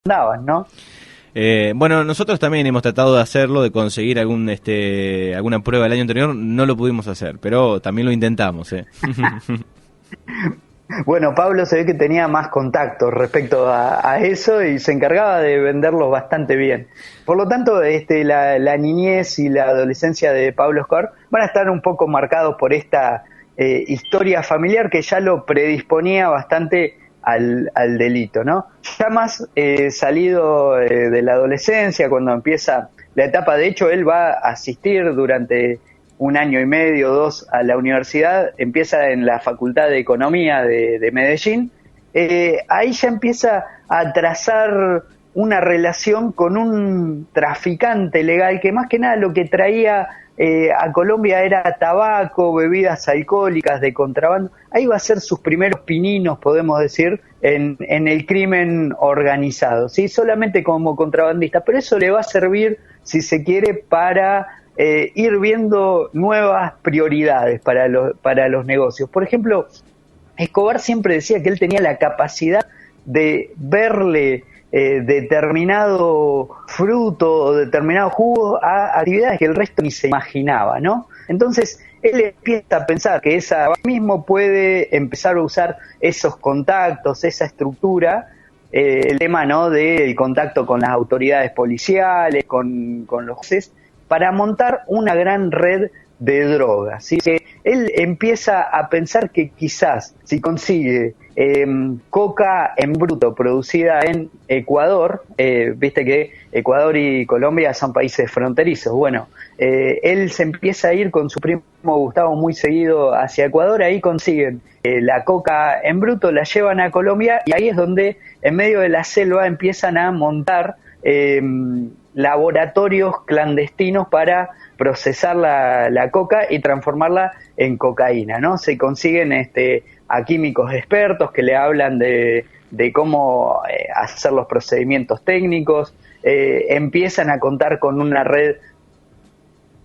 andaban, ¿no? Bueno, nosotros también hemos tratado de hacerlo, de conseguir alguna prueba el año anterior, no lo pudimos hacer, pero también lo intentamos, ¿eh? Bueno, Pablo se ve que tenía más contactos respecto a eso y se encargaba de venderlos bastante bien. Por lo tanto, la niñez y la adolescencia de Pablo Escobar van a estar un poco marcados por esta historia familiar que ya lo predisponía bastante al delito, ¿no? Ya más salido de la adolescencia, cuando empieza la etapa, de hecho, él va a asistir durante un año y medio, dos, a la universidad, empieza en la Facultad de Economía de Medellín, ahí ya empieza a trazar una relación con un traficante legal que más que nada lo que traía a Colombia era tabaco, bebidas alcohólicas de contrabando. Ahí va a ser sus primeros pininos, podemos decir, en el crimen organizado, ¿sí? Solamente como contrabandista, pero eso le va a servir, si se quiere, para ir viendo nuevas prioridades para los negocios. Por ejemplo, Escobar siempre decía que él tenía la capacidad de verle determinado fruto o determinado jugo a actividades que el resto ni se imaginaba, ¿no? Entonces, él empieza a pensar que esa mismo puede empezar a usar esos contactos, esa estructura, el tema, ¿no?, del contacto con las autoridades policiales, con los jueces, para montar una gran red de drogas, ¿sí? Que él empieza a pensar que quizás si consigue coca en bruto producida en Ecuador, viste que Ecuador y Colombia son países fronterizos, bueno, él se empieza a ir con su primo Gustavo muy seguido hacia Ecuador, ahí consiguen la coca en bruto, la llevan a Colombia y ahí es donde en medio de la selva empiezan a montar laboratorios clandestinos para procesar la coca y transformarla en cocaína, ¿no? Se consiguen a químicos expertos que le hablan de cómo hacer los procedimientos técnicos, empiezan a contar con una red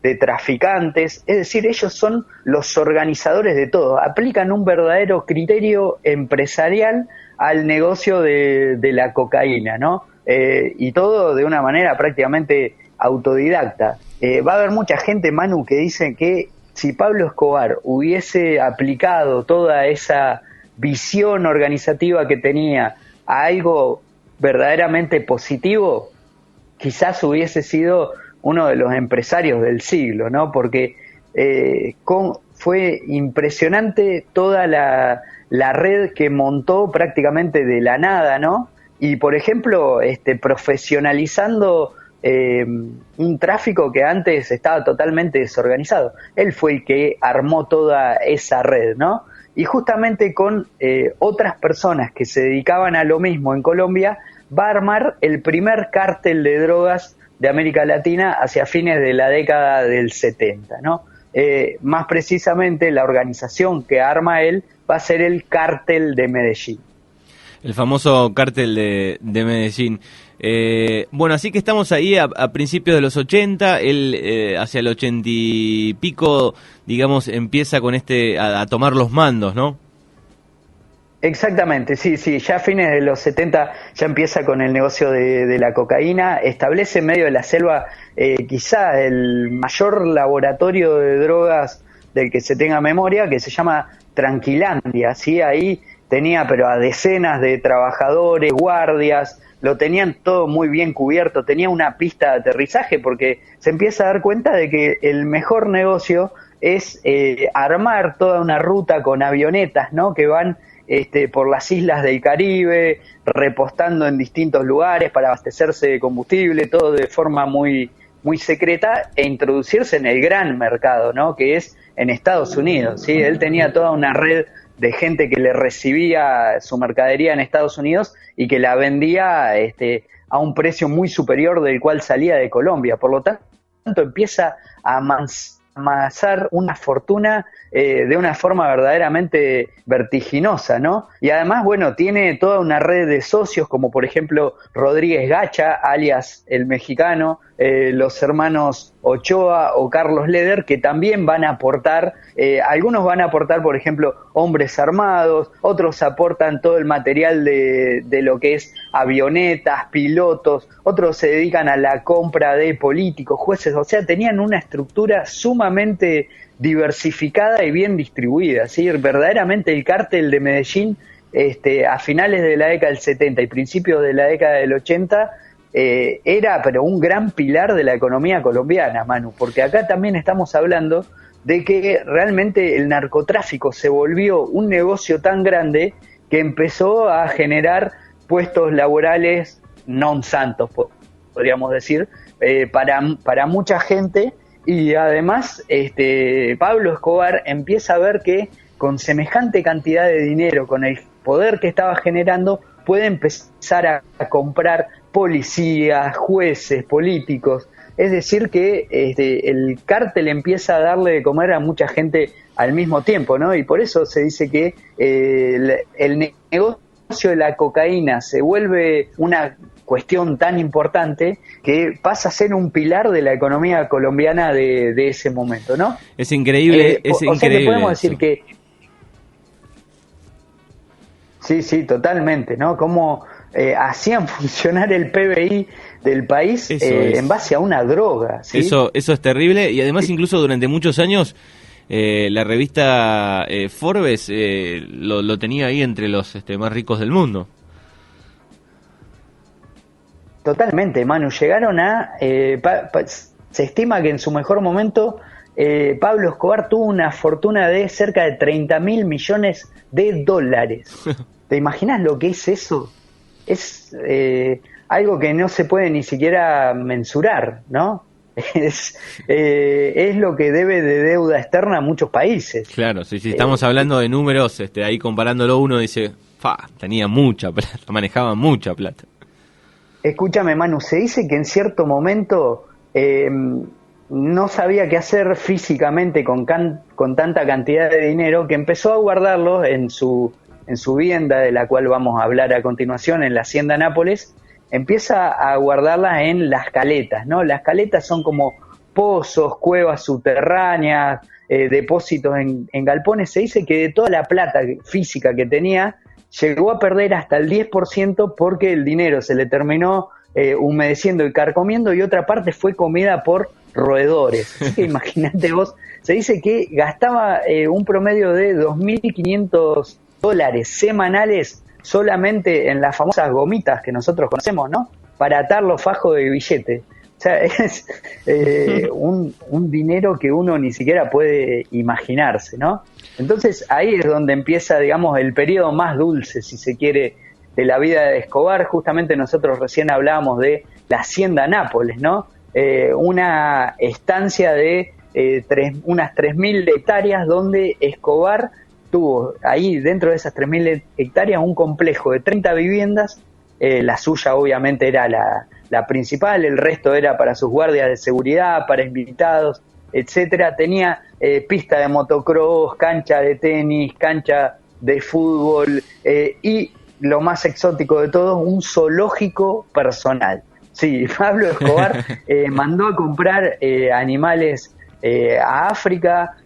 de traficantes, es decir, ellos son los organizadores de todo, aplican un verdadero criterio empresarial al negocio de la cocaína, ¿no? Y todo de una manera prácticamente autodidacta. Va a haber mucha gente, Manu, que dice que si Pablo Escobar hubiese aplicado toda esa visión organizativa que tenía a algo verdaderamente positivo, quizás hubiese sido uno de los empresarios del siglo, ¿no? Porque fue impresionante toda la red que montó prácticamente de la nada, ¿no? Y, por ejemplo, profesionalizando un tráfico que antes estaba totalmente desorganizado. Él fue el que armó toda esa red, ¿no? Y justamente con otras personas que se dedicaban a lo mismo en Colombia, va a armar el primer cártel de drogas de América Latina hacia fines de la década del 70, ¿no? Más precisamente, la organización que arma él va a ser el Cártel de Medellín. El famoso cártel de Medellín. Bueno, así que estamos ahí a principios de los 80, él hacia el 80 y pico, digamos, empieza con a tomar los mandos, ¿no? Exactamente, sí, ya a fines de los 70 ya empieza con el negocio de la cocaína, establece en medio de la selva quizá el mayor laboratorio de drogas del que se tenga memoria, que se llama Tranquilandia, ¿sí? Ahí tenía pero a decenas de trabajadores, guardias, lo tenían todo muy bien cubierto, tenía una pista de aterrizaje porque se empieza a dar cuenta de que el mejor negocio es armar toda una ruta con avionetas, ¿no?, que van por las islas del Caribe, repostando en distintos lugares para abastecerse de combustible, todo de forma muy, muy secreta, e introducirse en el gran mercado, ¿no?, que es en Estados Unidos, ¿sí? Él tenía toda una red de gente que le recibía su mercadería en Estados Unidos y que la vendía a un precio muy superior del cual salía de Colombia. Por lo tanto, empieza a amasar una fortuna de una forma verdaderamente vertiginosa, ¿no? Y además, bueno, tiene toda una red de socios, como por ejemplo Rodríguez Gacha, alias el mexicano, los hermanos Ochoa o Carlos Leder, que también van a aportar, algunos van a aportar, por ejemplo, hombres armados, otros aportan todo el material de lo que es avionetas, pilotos, otros se dedican a la compra de políticos, jueces, o sea, tenían una estructura sumamente diversificada y bien distribuida, ¿sí? Verdaderamente el cártel de Medellín, a finales de la década del 70 y principios de la década del 80, era pero un gran pilar de la economía colombiana, Manu, porque acá también estamos hablando de que realmente el narcotráfico se volvió un negocio tan grande que empezó a generar puestos laborales non santos, podríamos decir, para mucha gente, y además Pablo Escobar empieza a ver que con semejante cantidad de dinero, con el poder que estaba generando, puede empezar a comprar policías, jueces, políticos. Es decir que el cártel empieza a darle de comer a mucha gente al mismo tiempo, ¿no? Y por eso se dice que el negocio de la cocaína se vuelve una cuestión tan importante que pasa a ser un pilar de la economía colombiana de ese momento, ¿no? Es increíble, es increíble. O sea que podemos eso. decir que sí, totalmente, ¿no? Cómo hacían funcionar el PBI del país en base a una droga, ¿sí? Eso es terrible, y además incluso durante muchos años la revista Forbes lo tenía ahí entre los más ricos del mundo. Totalmente, Manu. Llegaron a... se estima que en su mejor momento Pablo Escobar tuvo una fortuna de cerca de 30.000 millones de dólares. ¿Te imaginas lo que es eso? Es algo que no se puede ni siquiera mensurar, ¿no? Es lo que debe de deuda externa a muchos países. Claro, sí, estamos hablando de números, ahí comparándolo uno dice, tenía mucha plata, manejaba mucha plata. Escúchame, Manu, se dice que en cierto momento no sabía qué hacer físicamente con tanta cantidad de dinero, que empezó a guardarlo en su vivienda, de la cual vamos a hablar a continuación, en la Hacienda Nápoles. Empieza a guardarlas en las caletas, ¿no? Las caletas son como pozos, cuevas subterráneas, depósitos en galpones. Se dice que de toda la plata física que tenía, llegó a perder hasta el 10% porque el dinero se le terminó humedeciendo y carcomiendo, y otra parte fue comida por roedores. Así que imagínate vos, se dice que gastaba un promedio de $2.500 semanales solamente en las famosas gomitas que nosotros conocemos, ¿no? Para atar los fajos de billete. O sea, es un dinero que uno ni siquiera puede imaginarse, ¿no? Entonces ahí es donde empieza, digamos, el periodo más dulce, si se quiere, de la vida de Escobar. Justamente nosotros recién hablábamos de la Hacienda Nápoles, ¿no? Una estancia de unas 3.000 hectáreas donde Escobar tuvo ahí dentro de esas 3.000 hectáreas un complejo de 30 viviendas. La suya obviamente era la principal, el resto era para sus guardias de seguridad, para invitados, etcétera. Tenía pista de motocross, cancha de tenis, cancha de fútbol y, lo más exótico de todo, un zoológico personal. Sí, Pablo Escobar mandó a comprar animales a África.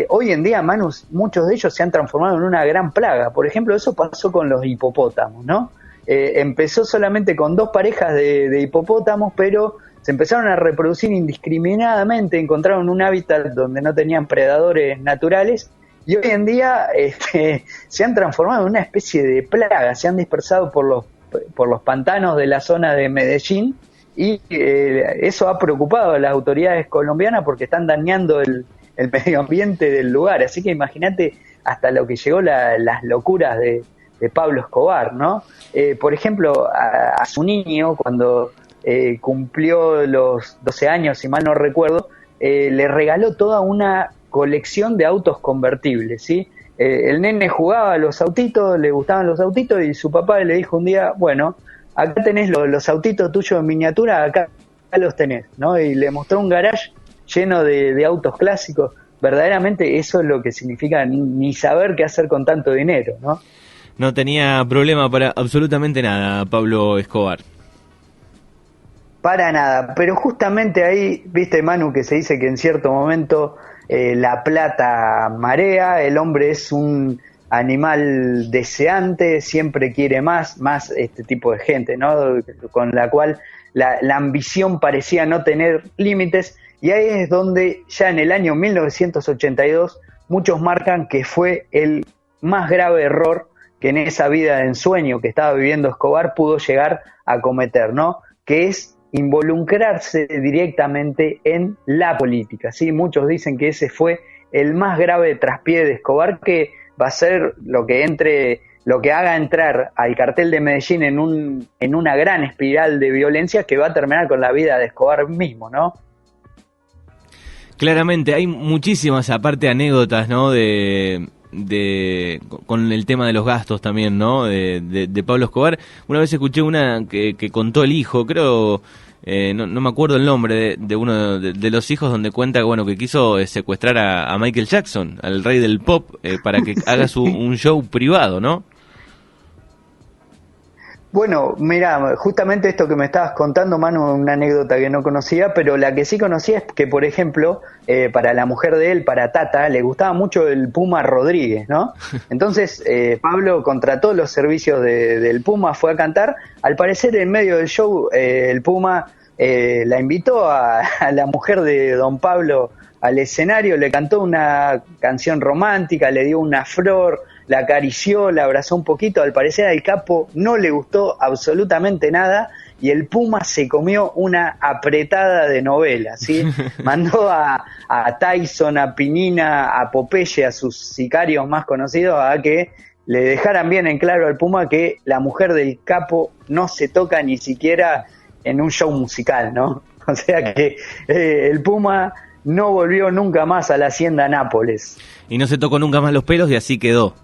Hoy en día, Manu, muchos de ellos se han transformado en una gran plaga. Por ejemplo, eso pasó con los hipopótamos, ¿no? Empezó solamente con 2 parejas de hipopótamos, pero se empezaron a reproducir indiscriminadamente, encontraron un hábitat donde no tenían predadores naturales, y hoy en día se han transformado en una especie de plaga, se han dispersado por los pantanos de la zona de Medellín, y eso ha preocupado a las autoridades colombianas porque están dañando el medio ambiente del lugar. Así que imagínate hasta lo que llegó las locuras de Pablo Escobar, ¿no? Por ejemplo, a su niño, cuando cumplió los 12 años, si mal no recuerdo, le regaló toda una colección de autos convertibles, ¿sí? El nene jugaba a los autitos, le gustaban los autitos, y su papá le dijo un día, bueno, acá tenés los autitos tuyos en miniatura, acá los tenés, ¿no? Y le mostró un garage lleno de autos clásicos. Verdaderamente eso es lo que significa ni saber qué hacer con tanto dinero, ¿no? No tenía problema para absolutamente nada, Pablo Escobar. Para nada, pero justamente ahí, viste Manu, que se dice que en cierto momento la plata marea, el hombre es un animal deseante, siempre quiere más este tipo de gente, ¿no? Con la cual la ambición parecía no tener límites, y ahí es donde ya en el año 1982 muchos marcan que fue el más grave error que en esa vida de ensueño que estaba viviendo Escobar pudo llegar a cometer, ¿no? Que es involucrarse directamente en la política, ¿sí? Muchos dicen que ese fue el más grave traspié de Escobar, que va a ser lo que haga entrar al cartel de Medellín en una gran espiral de violencia que va a terminar con la vida de Escobar mismo, ¿no? Claramente, hay muchísimas, aparte, anécdotas, ¿no? Con el tema de los gastos también, ¿no? De Pablo Escobar. Una vez escuché una que contó el hijo, creo, no me acuerdo el nombre de uno de los hijos, donde cuenta, bueno, que quiso secuestrar a Michael Jackson, al rey del pop, para que haga un show privado, ¿no? Bueno, mira, justamente esto que me estabas contando, Manu, una anécdota que no conocía, pero la que sí conocía es que, por ejemplo, para la mujer de él, para Tata, le gustaba mucho el Puma Rodríguez, ¿no? Entonces, Pablo contrató los servicios del Puma, fue a cantar. Al parecer, en medio del show, el Puma la invitó a la mujer de don Pablo al escenario, le cantó una canción romántica, le dio una flor, la acarició, la abrazó un poquito. Al parecer al capo no le gustó absolutamente nada y el Puma se comió una apretada de novela, ¿sí? Mandó a Tyson, a Pinina, a Popeye, a sus sicarios más conocidos, a que le dejaran bien en claro al Puma que la mujer del capo no se toca ni siquiera en un show musical, ¿no? O sea que el Puma no volvió nunca más a la hacienda Nápoles. Y no se tocó nunca más los pelos y así quedó.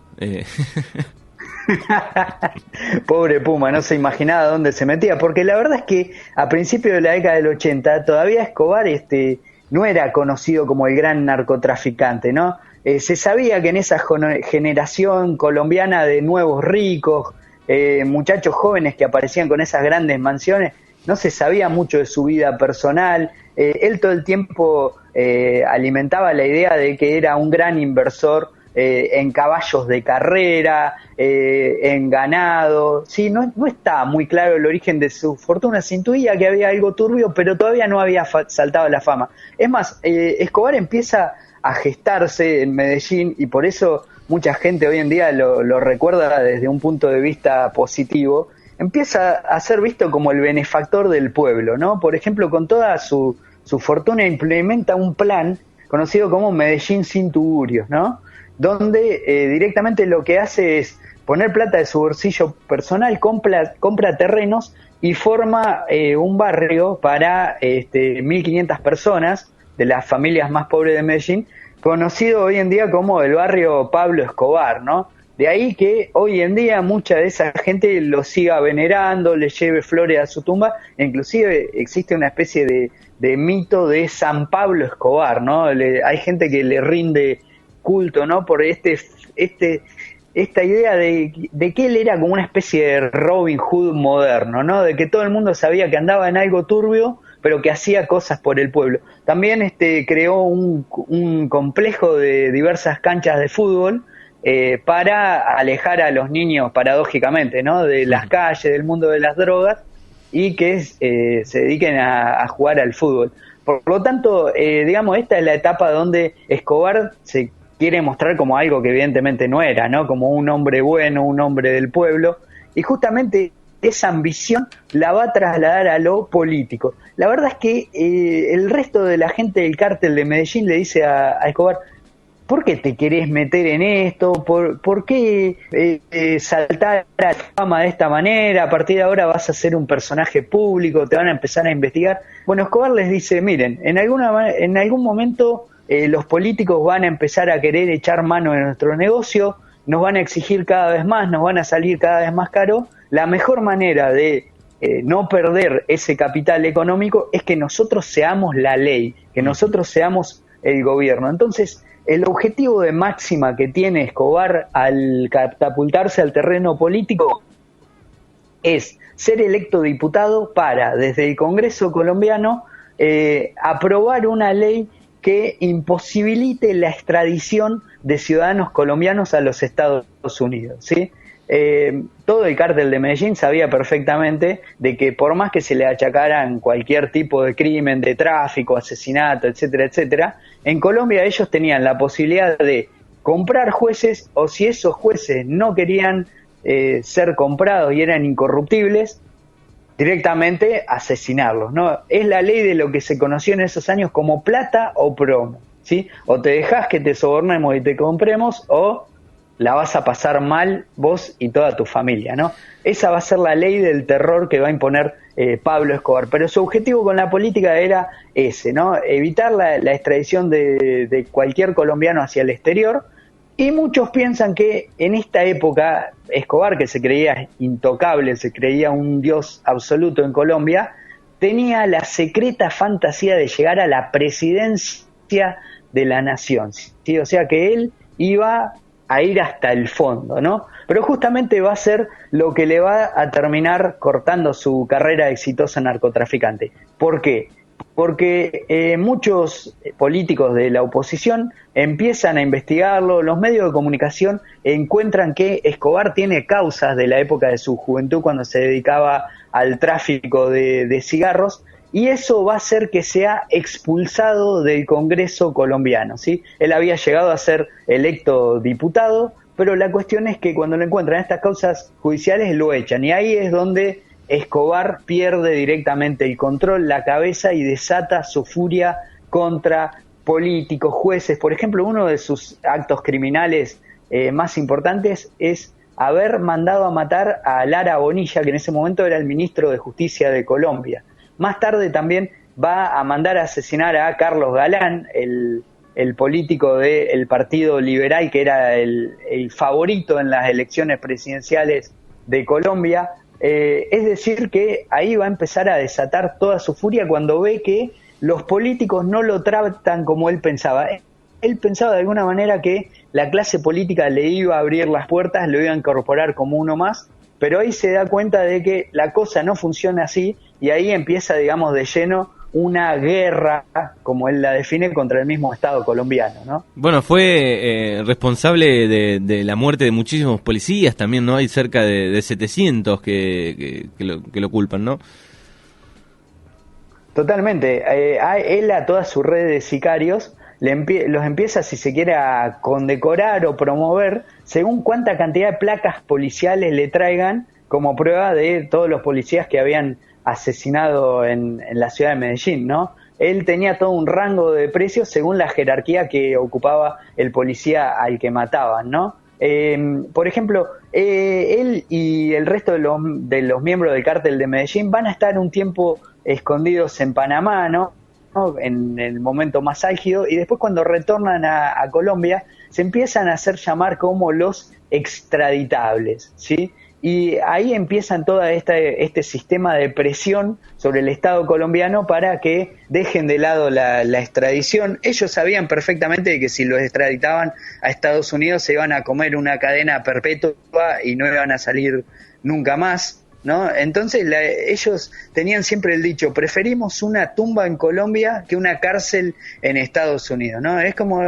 Pobre Puma, no se imaginaba dónde se metía, porque la verdad es que a principios de la década del 80 todavía Escobar no era conocido como el gran narcotraficante, ¿no? Se sabía que en esa generación colombiana de nuevos ricos, muchachos jóvenes que aparecían con esas grandes mansiones, no se sabía mucho de su vida personal. Él todo el tiempo alimentaba la idea de que era un gran inversor en caballos de carrera, en ganado. Sí, no estaba muy claro el origen de su fortuna. Se intuía que había algo turbio, pero todavía no había saltado la fama. Es más, Escobar empieza a gestarse en Medellín y por eso mucha gente hoy en día lo recuerda desde un punto de vista positivo. Empieza a ser visto como el benefactor del pueblo, ¿no? Por ejemplo, con toda su fortuna implementa un plan conocido como Medellín sin tugurios, ¿no? Donde directamente lo que hace es poner plata de su bolsillo personal, compra terrenos y forma un barrio para 1.500 personas de las familias más pobres de Medellín, conocido hoy en día como el barrio Pablo Escobar, ¿no? De ahí que hoy en día mucha de esa gente lo siga venerando, le lleve flores a su tumba, e inclusive existe una especie de mito de San Pablo Escobar, ¿no? Hay gente que le rinde culto, ¿no? Por esta idea de que él era como una especie de Robin Hood moderno, ¿no? De que todo el mundo sabía que andaba en algo turbio, pero que hacía cosas por el pueblo. También creó un complejo de diversas canchas de fútbol para alejar a los niños, paradójicamente, ¿no? De las calles, del mundo de las drogas, y que se dediquen a jugar al fútbol. Por lo tanto, digamos, esta es la etapa donde Escobar se quiere mostrar como algo que evidentemente no era, ¿no? Como un hombre bueno, un hombre del pueblo, y justamente esa ambición la va a trasladar a lo político. La verdad es que el resto de la gente del cártel de Medellín le dice a Escobar: ¿por qué te querés meter en esto? ¿Por qué saltar a la fama de esta manera? A partir de ahora vas a ser un personaje público, te van a empezar a investigar. Bueno, Escobar les dice: miren, en algún momento los políticos van a empezar a querer echar mano de nuestro negocio, nos van a exigir cada vez más, nos van a salir cada vez más caro. La mejor manera de no perder ese capital económico es que nosotros seamos la ley, que nosotros seamos el gobierno. Entonces, el objetivo de máxima que tiene Escobar al catapultarse al terreno político es ser electo diputado para, desde el Congreso colombiano, aprobar una ley que imposibilite la extradición de ciudadanos colombianos a los Estados Unidos, ¿sí? Todo el cártel de Medellín sabía perfectamente de que por más que se le achacaran cualquier tipo de crimen, de tráfico, asesinato, etcétera, etcétera, en Colombia ellos tenían la posibilidad de comprar jueces, o si esos jueces no querían ser comprados y eran incorruptibles, directamente asesinarlos, ¿no? Es la ley de lo que se conoció en esos años como plata o plomo, ¿sí? O te dejás que te sobornemos y te compremos, o la vas a pasar mal vos y toda tu familia, ¿no? Esa va a ser la ley del terror que va a imponer Pablo Escobar, pero su objetivo con la política era ese, ¿no? Evitar la extradición de cualquier colombiano hacia el exterior. Y muchos piensan que en esta época Escobar, que se creía intocable, se creía un dios absoluto en Colombia, tenía la secreta fantasía de llegar a la presidencia de la nación, ¿sí? O sea que él iba a ir hasta el fondo, ¿no? Pero justamente va a ser lo que le va a terminar cortando su carrera exitosa narcotraficante. ¿Por qué? Porque muchos políticos de la oposición empiezan a investigarlo, los medios de comunicación encuentran que Escobar tiene causas de la época de su juventud cuando se dedicaba al tráfico de cigarros, y eso va a hacer que sea expulsado del Congreso colombiano, ¿sí? Él había llegado a ser electo diputado, pero la cuestión es que cuando lo encuentran estas causas judiciales lo echan, y ahí es donde Escobar pierde directamente el control, la cabeza, y desata su furia contra políticos, jueces. Por ejemplo, uno de sus actos criminales más importantes es haber mandado a matar a Lara Bonilla, que en ese momento era el ministro de Justicia de Colombia. Más tarde también va a mandar a asesinar a Carlos Galán, el político del Partido Liberal, que era el favorito en las elecciones presidenciales de Colombia. Es decir, que ahí va a empezar a desatar toda su furia cuando ve que los políticos no lo tratan como él pensaba. Él pensaba de alguna manera que la clase política le iba a abrir las puertas, lo iba a incorporar como uno más, pero ahí se da cuenta de que la cosa no funciona así, y ahí empieza, digamos, de lleno una guerra, como él la define, contra el mismo Estado colombiano, ¿no? Bueno, fue responsable de la muerte de muchísimos policías también, ¿no? Hay cerca de 700 que lo culpan, ¿no? Totalmente. Él a toda su red de sicarios los empieza, si se quiere, a condecorar o promover según cuánta cantidad de placas policiales le traigan como prueba de todos los policías que habían asesinado en la ciudad de Medellín, ¿no? Él tenía todo un rango de precios según la jerarquía que ocupaba el policía al que mataban, ¿no? Por ejemplo, él y el resto de los miembros del cártel de Medellín van a estar un tiempo escondidos en Panamá, ¿no? En el momento más álgido, y después cuando retornan a Colombia se empiezan a hacer llamar como los extraditables, ¿sí? Y ahí empiezan todo este sistema de presión sobre el Estado colombiano para que dejen de lado la extradición. Ellos sabían perfectamente que si los extraditaban a Estados Unidos se iban a comer una cadena perpetua y no iban a salir nunca más, ¿no? Entonces ellos tenían siempre el dicho: preferimos una tumba en Colombia que una cárcel en Estados Unidos, ¿no? Es como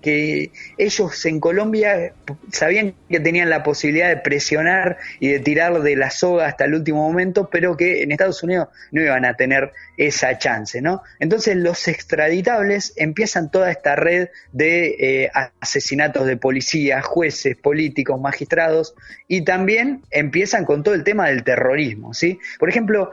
que ellos en Colombia sabían que tenían la posibilidad de presionar y de tirar de la soga hasta el último momento, pero que en Estados Unidos no iban a tener esa chance, ¿no? Entonces los extraditables empiezan toda esta red de asesinatos de policías, jueces, políticos, magistrados, y también empiezan con todo el tema del terrorismo, ¿sí? Por ejemplo,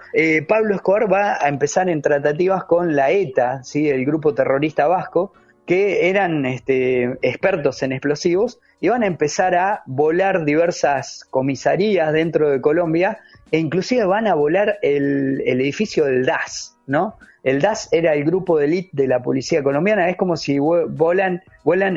Pablo Escobar va a empezar en tratativas con la ETA, ¿sí? El grupo terrorista vasco, que eran expertos en explosivos, y van a empezar a volar diversas comisarías dentro de Colombia, e inclusive van a volar el edificio del DAS, ¿no? El DAS era el grupo de élite de la policía colombiana. Es como si vuelan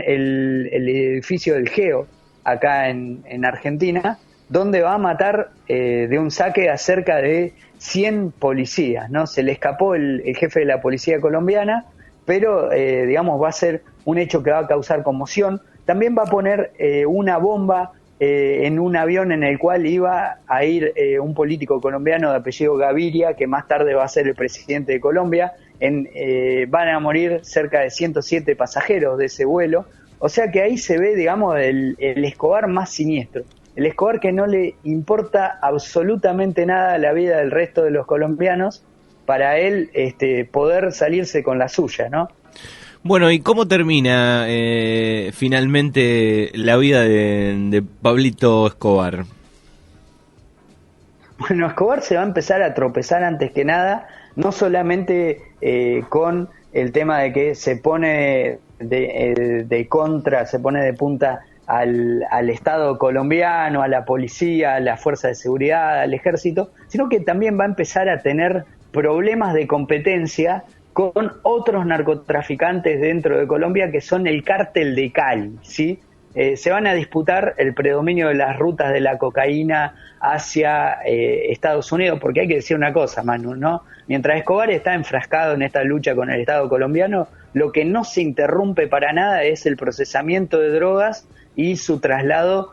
el edificio del GEO acá en Argentina, donde va a matar de un saque a cerca de 100 policías, ¿no? Se le escapó el jefe de la policía colombiana, pero digamos va a ser un hecho que va a causar conmoción. También va a poner una bomba en un avión en el cual iba a ir un político colombiano de apellido Gaviria, que más tarde va a ser el presidente de Colombia. Van a morir cerca de 107 pasajeros de ese vuelo. O sea que ahí se ve, digamos, el Escobar más siniestro. El Escobar que no le importa absolutamente nada la vida del resto de los colombianos, para él poder salirse con la suya, ¿no? Bueno, ¿y cómo termina finalmente la vida de Pablito Escobar? Bueno, Escobar se va a empezar a tropezar antes que nada, no solamente con el tema de que se pone de contra, se pone de punta al Estado colombiano, a la policía, a la fuerza de seguridad, al ejército, sino que también va a empezar a tener problemas de competencia con otros narcotraficantes dentro de Colombia, que son el cártel de Cali, ¿sí? Se van a disputar el predominio de las rutas de la cocaína hacia Estados Unidos, porque hay que decir una cosa, Manu, ¿no? Mientras Escobar está enfrascado en esta lucha con el Estado colombiano, lo que no se interrumpe para nada es el procesamiento de drogas y su traslado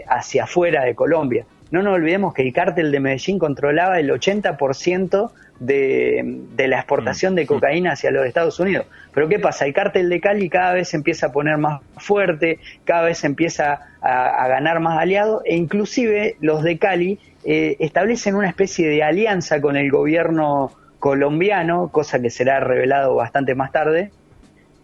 hacia afuera de Colombia. No nos olvidemos que el cártel de Medellín controlaba el 80% de la exportación de cocaína hacia los Estados Unidos. Pero ¿qué pasa? El cártel de Cali cada vez se empieza a poner más fuerte, cada vez empieza a ganar más aliados, e inclusive los de Cali establecen una especie de alianza con el gobierno colombiano, cosa que será revelado bastante más tarde,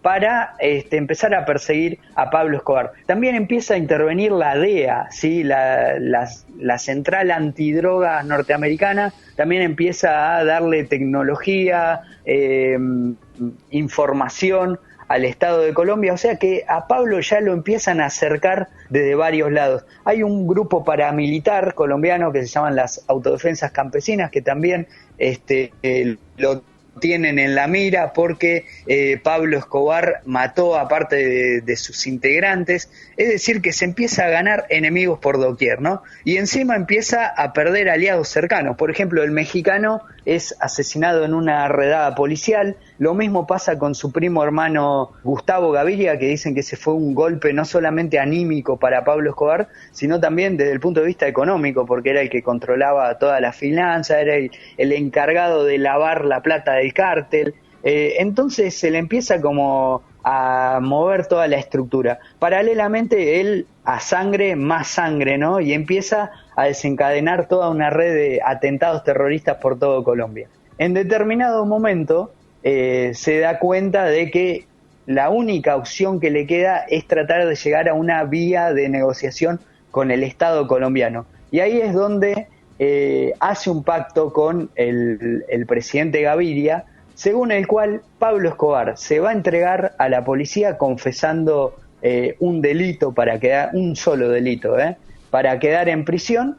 para empezar a perseguir a Pablo Escobar. También empieza a intervenir la DEA, ¿sí? la Central Antidrogas norteamericana, también empieza a darle tecnología, información al Estado de Colombia, o sea que a Pablo ya lo empiezan a acercar desde varios lados. Hay un grupo paramilitar colombiano que se llaman las Autodefensas Campesinas, que también lo tienen en la mira porque Pablo Escobar mató a parte de sus integrantes, es decir que se empieza a ganar enemigos por doquier, ¿no? Y encima empieza a perder aliados cercanos. Por ejemplo, el mexicano es asesinado en una redada policial. Lo mismo pasa con su primo hermano Gustavo Gaviria, que dicen que ese fue un golpe no solamente anímico para Pablo Escobar, sino también desde el punto de vista económico, porque era el que controlaba toda la finanza, era el encargado de lavar la plata del cártel. Entonces se le empieza como a mover toda la estructura. Paralelamente él a sangre más sangre, ¿no? Y empieza a desencadenar toda una red de atentados terroristas por todo Colombia. En determinado momento se da cuenta de que la única opción que le queda es tratar de llegar a una vía de negociación con el Estado colombiano. Y ahí es donde hace un pacto con el presidente Gaviria, según el cual Pablo Escobar se va a entregar a la policía confesando un delito un solo delito, para quedar en prisión,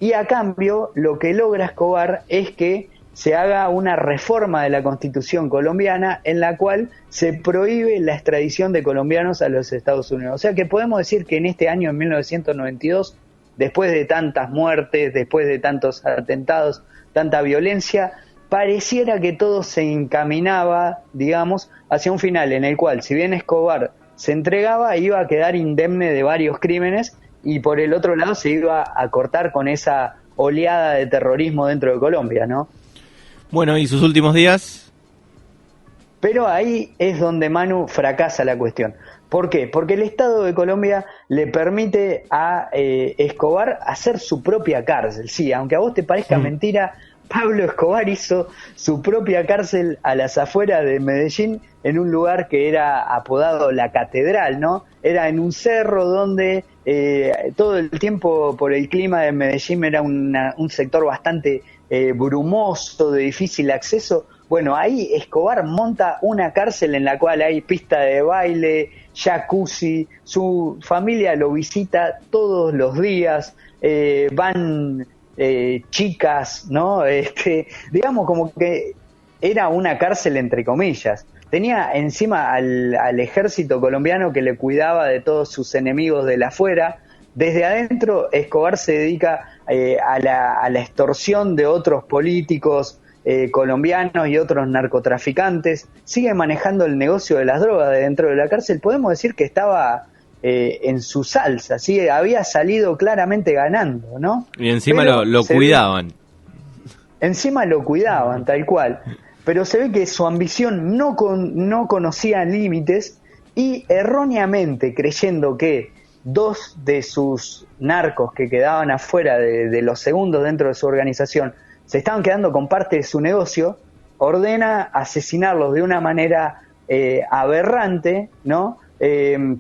y a cambio lo que logra Escobar es que se haga una reforma de la Constitución colombiana en la cual se prohíbe la extradición de colombianos a los Estados Unidos. O sea que podemos decir que en este año, en 1992, después de tantas muertes, después de tantos atentados, tanta violencia, pareciera que todo se encaminaba, digamos, hacia un final en el cual, si bien Escobar se entregaba, iba a quedar indemne de varios crímenes, y por el otro lado se iba a cortar con esa oleada de terrorismo dentro de Colombia, ¿no? Bueno, ¿y sus últimos días? Pero ahí es donde Manu fracasa la cuestión. ¿Por qué? Porque el Estado de Colombia le permite a Escobar hacer su propia cárcel. Sí, aunque a vos te parezca mentira, Pablo Escobar hizo su propia cárcel a las afueras de Medellín, en un lugar que era apodado La Catedral, ¿no? Era en un cerro donde todo el tiempo, por el clima de Medellín, era un sector bastante brumoso, de difícil acceso. Bueno, ahí Escobar monta una cárcel en la cual hay pista de baile, jacuzzi, su familia lo visita todos los días, van chicas, ¿no? Digamos como que era una cárcel entre comillas. Tenía encima al ejército colombiano que le cuidaba de todos sus enemigos de la afuera. Desde adentro, Escobar se dedica a la extorsión de otros políticos colombianos y otros narcotraficantes. Sigue manejando el negocio de las drogas de dentro de la cárcel. Podemos decir que estaba en su salsa, ¿sí? Había salido claramente ganando, ¿no? Y encima lo cuidaban. Encima lo cuidaban, tal cual. Pero se ve que su ambición no conocía límites y erróneamente creyendo que dos de sus narcos que quedaban afuera de los segundos dentro de su organización se estaban quedando con parte de su negocio, ordena asesinarlos de una manera aberrante, ¿no?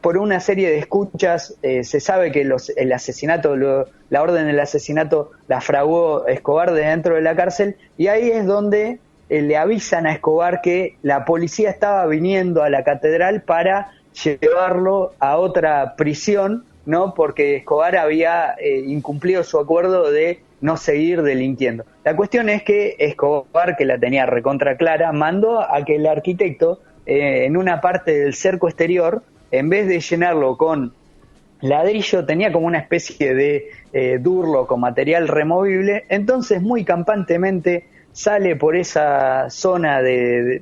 Por una serie de escuchas, se sabe que el asesinato, la orden del asesinato la fraguó Escobar de dentro de la cárcel, y ahí es donde le avisan a Escobar que la policía estaba viniendo a la catedral para llevarlo a otra prisión, ¿no? Porque Escobar había incumplido su acuerdo de no seguir delinquiendo. La cuestión es que Escobar, que la tenía recontra clara, mandó a que el arquitecto, en una parte del cerco exterior, en vez de llenarlo con ladrillo, tenía como una especie de durlo con material removible. Entonces, muy campantemente sale por esa zona,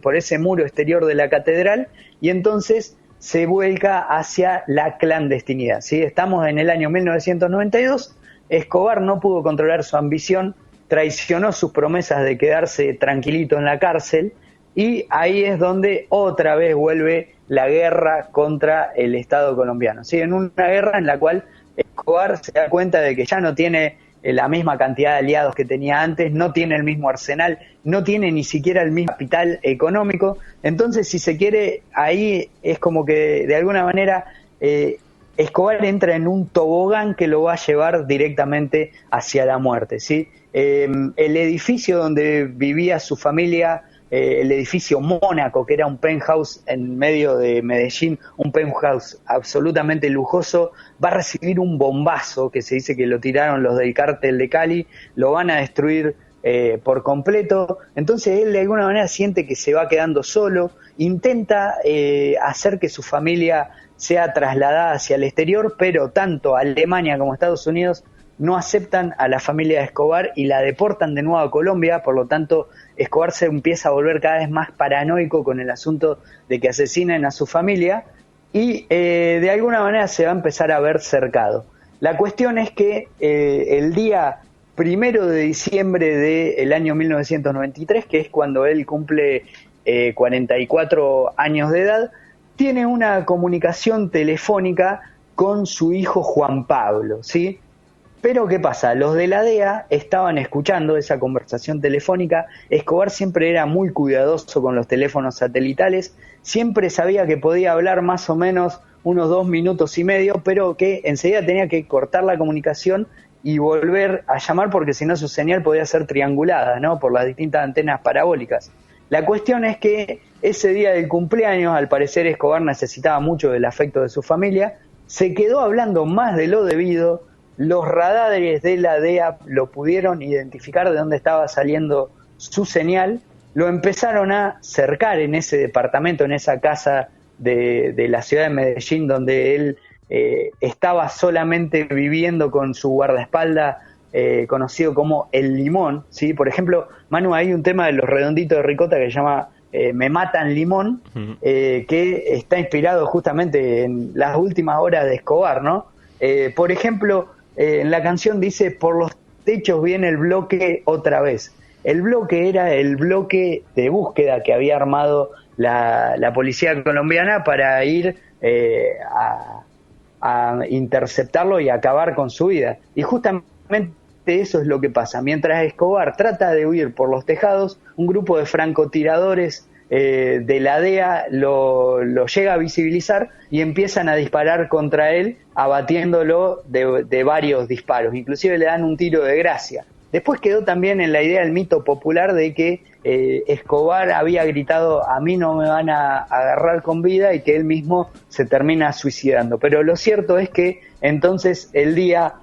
por ese muro exterior de la catedral, y entonces se vuelca hacia la clandestinidad, ¿sí? Estamos en el año 1992, Escobar no pudo controlar su ambición, traicionó sus promesas de quedarse tranquilito en la cárcel, y ahí es donde otra vez vuelve la guerra contra el Estado colombiano, ¿sí? En una guerra en la cual Escobar se da cuenta de que ya no tiene la misma cantidad de aliados que tenía antes, no tiene el mismo arsenal, no tiene ni siquiera el mismo capital económico. Entonces, si se quiere, ahí es como que de alguna manera Escobar entra en un tobogán que lo va a llevar directamente hacia la muerte, ¿sí? El edificio donde vivía su familia, el edificio Mónaco, que era un penthouse en medio de Medellín, un penthouse absolutamente lujoso, va a recibir un bombazo, que se dice que lo tiraron los del cártel de Cali, lo van a destruir por completo. Entonces él de alguna manera siente que se va quedando solo, intenta hacer que su familia sea trasladada hacia el exterior, pero tanto Alemania como Estados Unidos no aceptan a la familia de Escobar y la deportan de nuevo a Colombia. Por lo tanto, Escobar se empieza a volver cada vez más paranoico con el asunto de que asesinen a su familia, y de alguna manera se va a empezar a ver cercado. La cuestión es que el día 1 de diciembre del año 1993, que es cuando él cumple 44 años de edad, tiene una comunicación telefónica con su hijo Juan Pablo, ¿sí? Pero ¿qué pasa? Los de la DEA estaban escuchando esa conversación telefónica. Escobar siempre era muy cuidadoso con los teléfonos satelitales, siempre sabía que podía hablar más o menos unos 2 minutos y medio, pero que enseguida tenía que cortar la comunicación y volver a llamar, porque si no su señal podía ser triangulada, ¿no? Por las distintas antenas parabólicas. La cuestión es que ese día del cumpleaños, al parecer Escobar necesitaba mucho del afecto de su familia, se quedó hablando más de lo debido. Los radares de la DEA lo pudieron identificar de dónde estaba saliendo su señal, lo empezaron a cercar en ese departamento, en esa casa de la ciudad de Medellín, donde él estaba solamente viviendo con su guardaespaldas, conocido como El Limón, ¿sí? Por ejemplo, Manu, hay un tema de Los Redonditos de Ricota que se llama Me Matan Limón, que está inspirado justamente en las últimas horas de Escobar, ¿no? Por ejemplo, en la canción dice: por los techos viene el bloque otra vez. El bloque era el bloque de búsqueda que había armado la policía colombiana para ir a interceptarlo y acabar con su vida. Y justamente eso es lo que pasa. Mientras Escobar trata de huir por los tejados, un grupo de francotiradores de la DEA lo llega a visibilizar y empiezan a disparar contra él, abatiéndolo de varios disparos. Inclusive le dan un tiro de gracia. Después quedó también en la idea el mito popular de que Escobar había gritado: a mí no me van a agarrar con vida, y que él mismo se termina suicidando. Pero lo cierto es que entonces, el día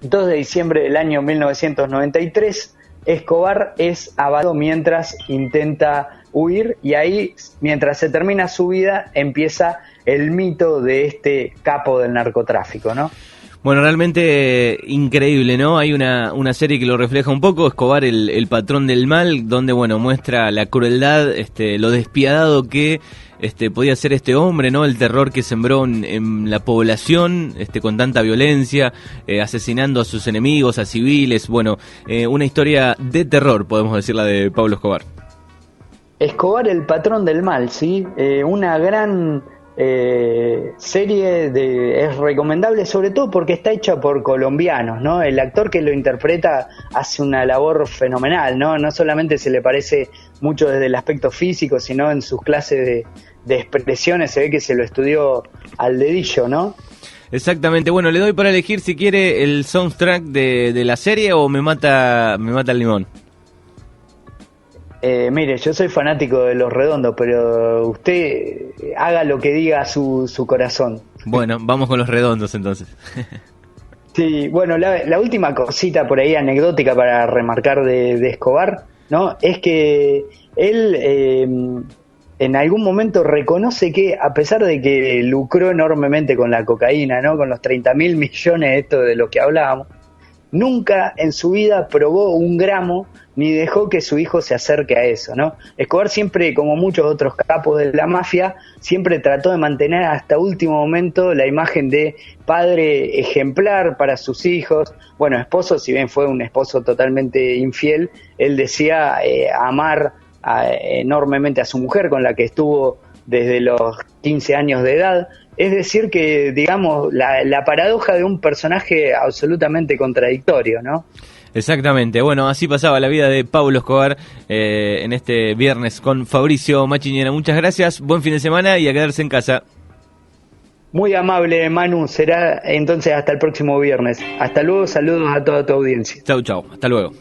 2 de diciembre del año 1993, Escobar es abatido mientras intenta huir, y ahí, mientras se termina su vida, empieza el mito de este capo del narcotráfico, ¿no? Bueno, realmente increíble, ¿no? Hay una serie que lo refleja un poco, Escobar, el patrón del mal, donde, bueno, muestra la crueldad, lo despiadado que podía ser este hombre, ¿no? El terror que sembró en la población, con tanta violencia, asesinando a sus enemigos, a civiles. Bueno, una historia de terror, podemos decir, la de Pablo Escobar. Escobar, el patrón del mal, ¿sí? Una gran serie es recomendable, sobre todo porque está hecha por colombianos, ¿no? El actor que lo interpreta hace una labor fenomenal, ¿no? No solamente se le parece mucho desde el aspecto físico, sino en sus clases de expresiones se ve que se lo estudió al dedillo, ¿no? Exactamente. Bueno, le doy para elegir si quiere el soundtrack de la serie o me mata el limón. Mire, yo soy fanático de Los Redondos, pero usted haga lo que diga su corazón. Bueno, vamos con Los Redondos entonces. Sí, bueno, la última cosita por ahí anecdótica para remarcar de Escobar, ¿no? Es que él en algún momento reconoce que, a pesar de que lucró enormemente con la cocaína, ¿no? Con los 30.000 millones, esto de lo que hablábamos, nunca en su vida probó un gramo ni dejó que su hijo se acerque a eso, ¿no? Escobar siempre, como muchos otros capos de la mafia, siempre trató de mantener hasta último momento la imagen de padre ejemplar para sus hijos. Bueno, esposo, si bien fue un esposo totalmente infiel, él decía amar enormemente a su mujer, con la que estuvo desde los 15 años de edad. Es decir que, digamos, la paradoja de un personaje absolutamente contradictorio, ¿no? Exactamente, bueno, así pasaba la vida de Pablo Escobar en este viernes con Fabricio Machinera. Muchas gracias, buen fin de semana y a quedarse en casa. Muy amable, Manu, será entonces hasta el próximo viernes. Hasta luego, saludos a toda tu audiencia. Chau, chau, hasta luego.